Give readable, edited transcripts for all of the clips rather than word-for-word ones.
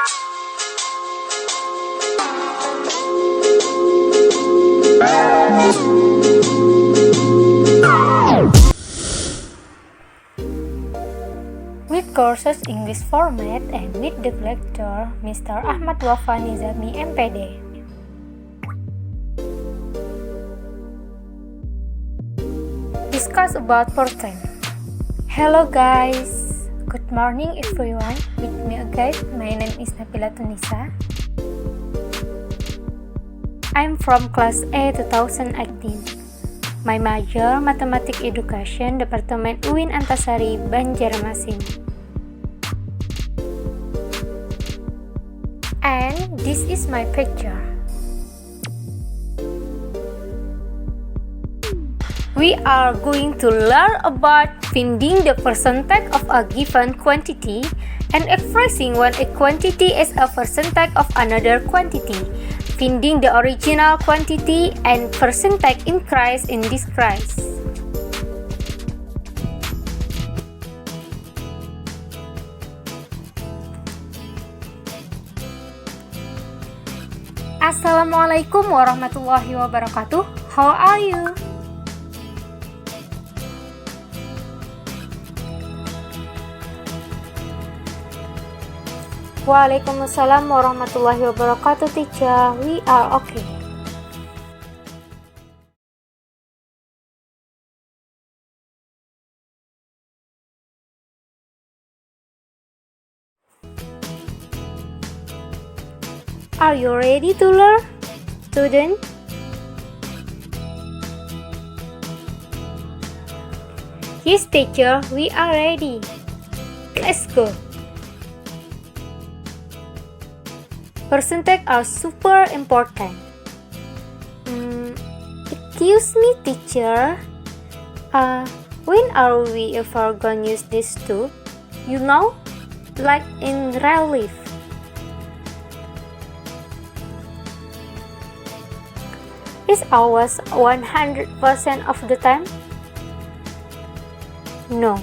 With courses English format and with the lecturer Mr. Ahmad Wafa Nizami MPD. Discuss about percent. Hello guys, good morning everyone. With me again, my name is Napilatun Nisa. I'm from class A 2018. My major Mathematics Education, Departemen UIN Antasari, Banjarmasin. And this is my picture. We are going to learn about finding the percentage of a given quantity and expressing one quantity as a percentage of another quantity, finding the original quantity and percentage increase and decrease. Assalamualaikum warahmatullahi wabarakatuh. How are you? Waalaikumsalam warahmatullahi wabarakatuh, teacher. We are okay. Are you ready to learn, student? Yes, teacher, we are ready. Let's go. Percentage are super important. Excuse me, teacher. When are we ever gonna use this too? You know, like in real life. Is always 100% of the time? No.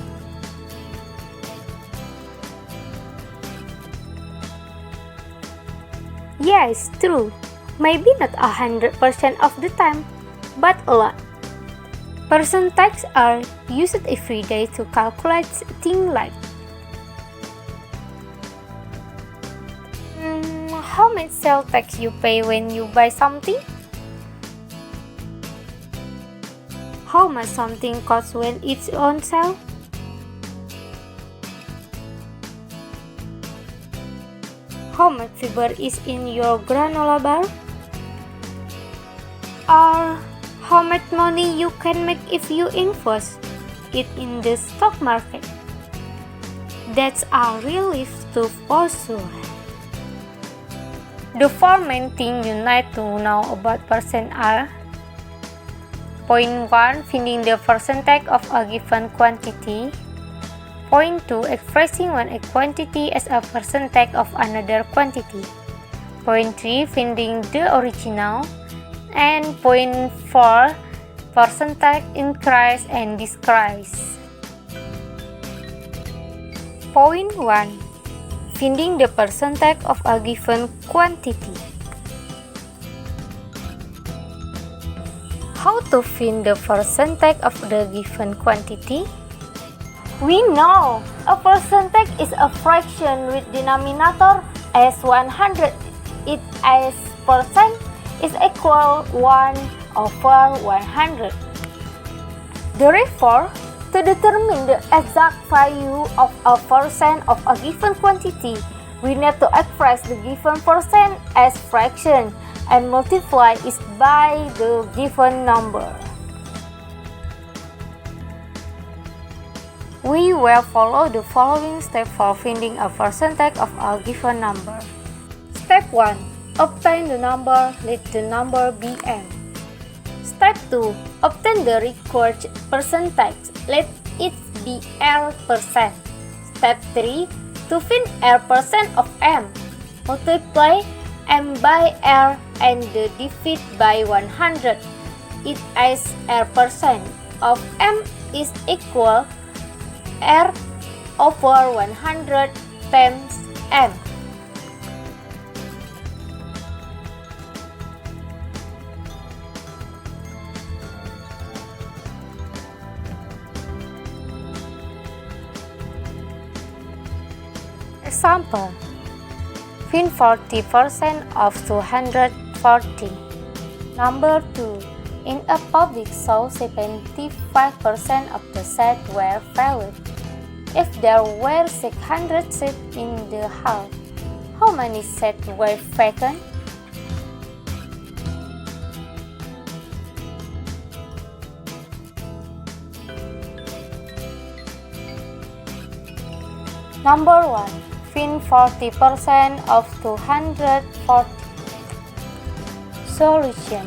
Yes, true. Maybe not 100% of the time, but a lot. Percentages are used every day to calculate things like how much sales tax you pay when you buy something? How much something costs when it's on sale? How much fiber is in your granola bar? Or how much money you can make if you invest it in the stock market? That's a relief to pursue. The four main things you need to know about percent are: Point 1. Finding the percentage of a given quantity. Point 2. Expressing one quantity as a percentage of another quantity. Point 3. Finding the original. And point 4. Percentage increase and decrease. Point 1. Finding the percentage of a given quantity. How to find the percentage of the given quantity? We know a percentage is a fraction with denominator as 100. It as percent is equal 1/100. Therefore, to determine the exact value of a percent of a given quantity, we need to express the given percent as fraction and multiply it by the given number. We will follow the following steps for finding a percentage of a given number. Step 1. Obtain the number, let the number be n. Step 2. Obtain the required percentage, let it be R%. Step 3. To find R% of m, multiply m by r and divide by 100. It as R% of m is equal r over 100 times m. Example: find 40% of 240. Number 2. In a public show, 75% of the seats were filled. If there were 600 seats in the hall, how many seats were vacant? Number 1. Find 40% of 240. Solution.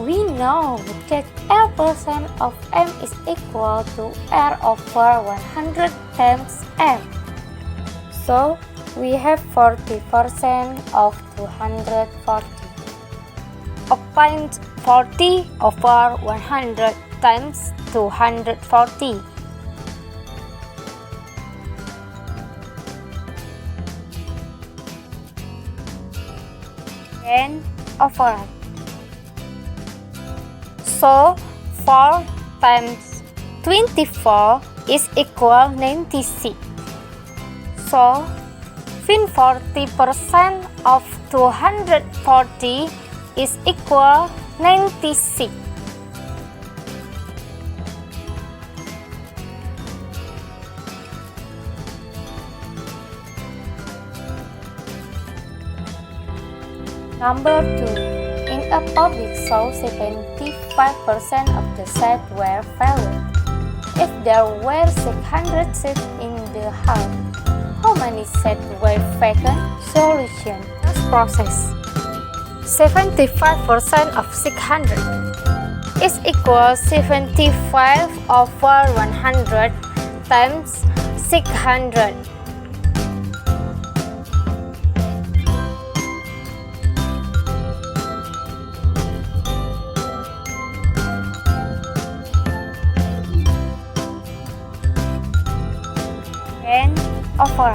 We know that L% of M is equal to R over 100 times M. So, we have 40% of 240. Obtain 40 over 100 times 240. N over. So, 4 times 24 is equal 96. So, find 40% of 240 is equal 96. Number 2. In a public show, 75% of the seats were filled. If there were 600 seats in the hall, how many seats were vacant? Solution. Next process. 75% of 600 is equal 75 over 100 times 600. Over.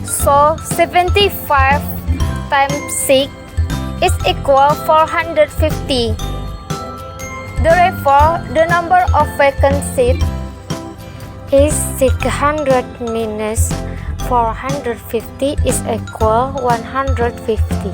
So 75 times 6 is equal 450. Therefore, the number of vacant seats is 600 minus 450 is equal 150.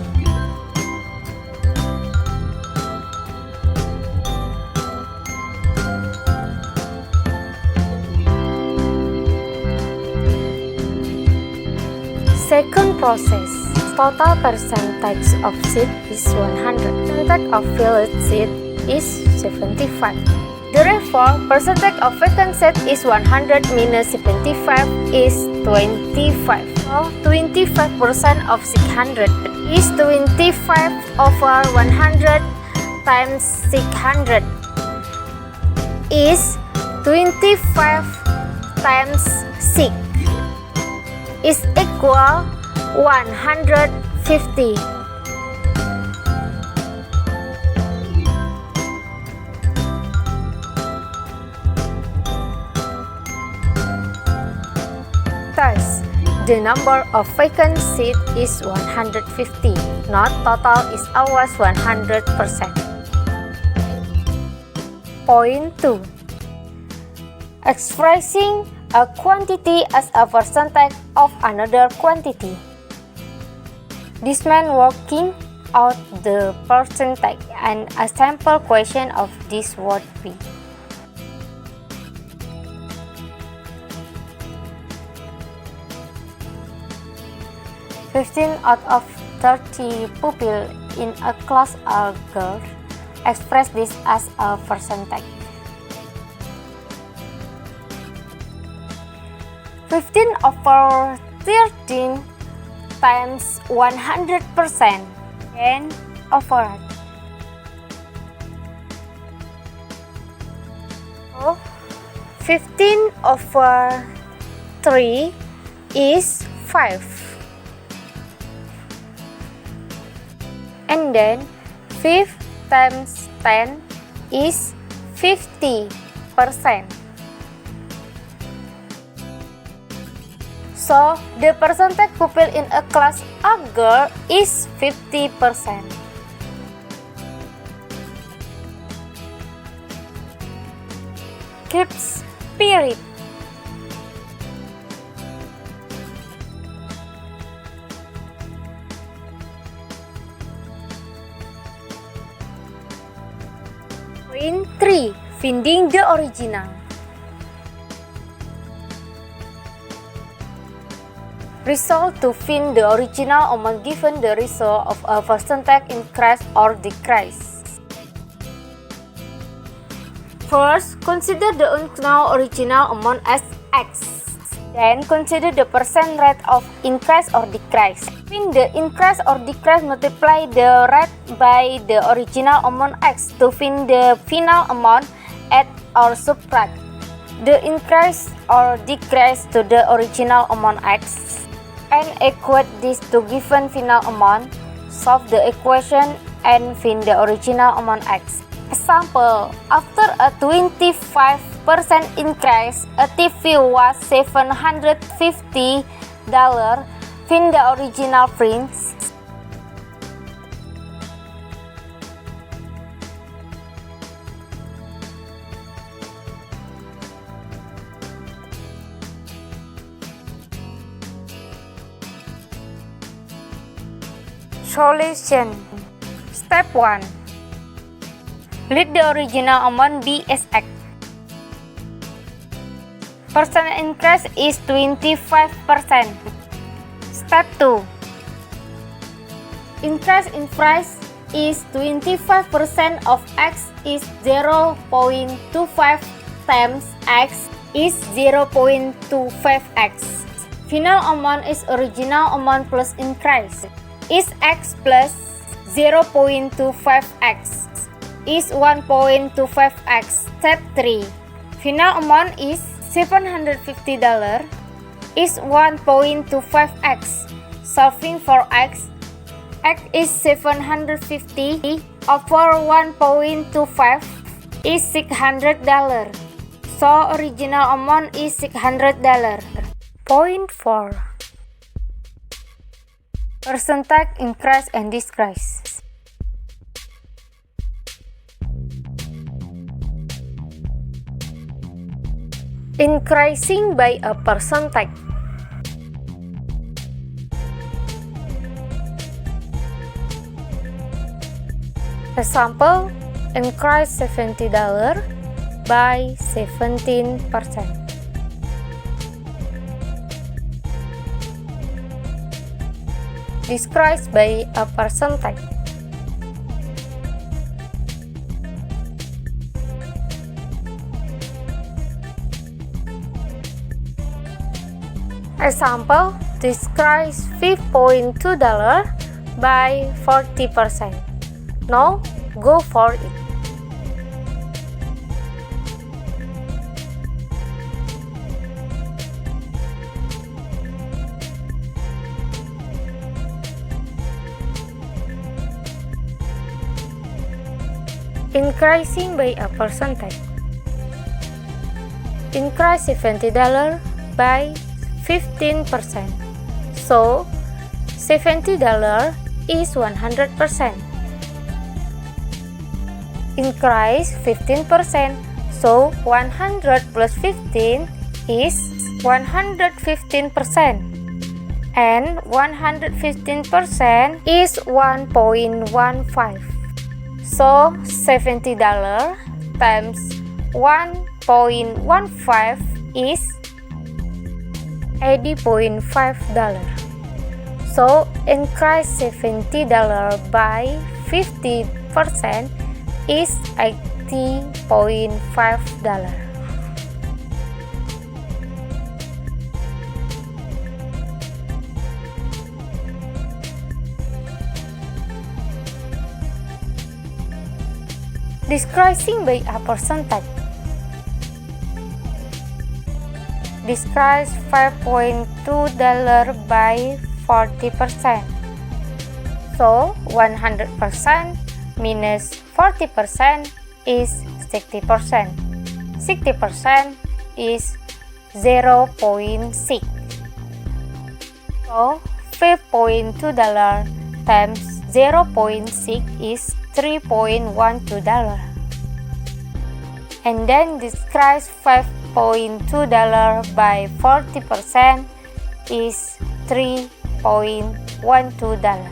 Second process. Total percentage of seat is 100. Percentage of filled seat is 75. Therefore, percentage of vacant seat is 100 minus 75 is 25. So, 25% of 600 is 25 over 100 times 600 is 25 times 6. Is equal 150. Thus, the number of vacant seats is 150, not total is always 100%. Point 2. Expressing a quantity as a percentage of another quantity. This means working out the percentage, and a sample question of this would be: 15 out of 30 pupils in a class are girls. Express this as a percentage. 15 over 13 times 100%, 10 over. So, 15 over 3 is 5. And then 5 times 10 is 50%. So, the percentage pupil in a class a girl is 50%. Keep spirit. Print 3. Finding the original. Result to find the original amount given the result of a percentage increase or decrease. First, consider the unknown original amount as x. Then, consider the percent rate of increase or decrease. Find the increase or decrease, multiply the rate by the original amount x to find the final amount, add or subtract the increase or decrease to the original amount x, and equate this to given final amount. Solve the equation and find the original amount x. Example, after a 25% increase, a TV was $750. Find the original prints. Solution. Step 1. Let the original amount be as x. Percent increase is 25%. Step 2. Increase in price is 25% of x is 0.25 times x is 0.25x. Final amount is original amount plus increase. Is x plus 0.25x is 1.25x. Step 3. Final amount is $750 is 1.25x. Solving for x is 750 over 1.25 is $600. So original amount is $600. Point 4. Percentage increase and decrease. Increasing by a percentage. Example, increase $70 by 17%. Decrease by a percentage. Example, decrease $5.2 by 40%. Now, go for it. Increasing by a percentage. Increase $70 by 15%. So, $70 is 100%. Increase 15%. So, 100 plus 15 is 115%. And 115% is 1.15. So, $70 times 1.15 is $80.5. So, increase $70 by 50% is $80.5. Decreasing by a percentage. Decrease $5.2 by 40%. So, 100% minus 40% is 60%. 60% is 0.6. So, $5.2 times 0.6 is $3.12. And then decrease $5.2 by 40% is $3.12.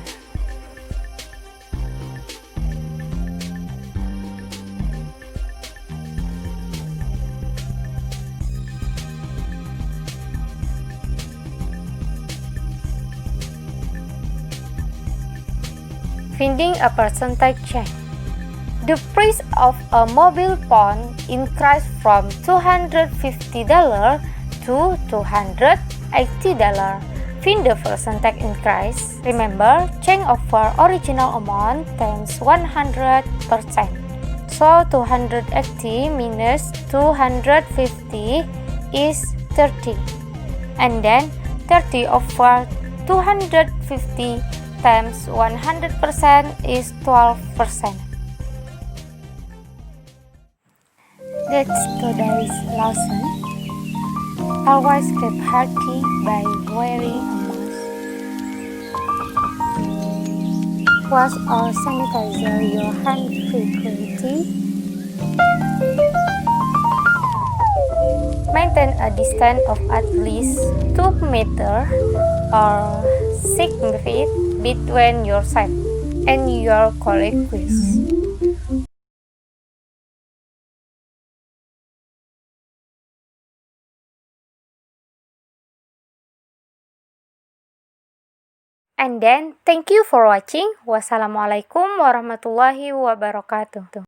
Finding a percentage change. The price of a mobile phone increased from $250 to $280. Find the percentage increase. Remember, change over original amount times 100%. So 280 minus 250 is 30. And then 30 over 250 times 100% is 12%. That's today's lesson. Always keep healthy by wearing a mask. Wash or sanitize your hands frequently. Maintain a distance of at least 2 meters or 6 feet between yourself and your colleagues. And then, thank you for watching. Wassalamualaikum warahmatullahi wabarakatuh.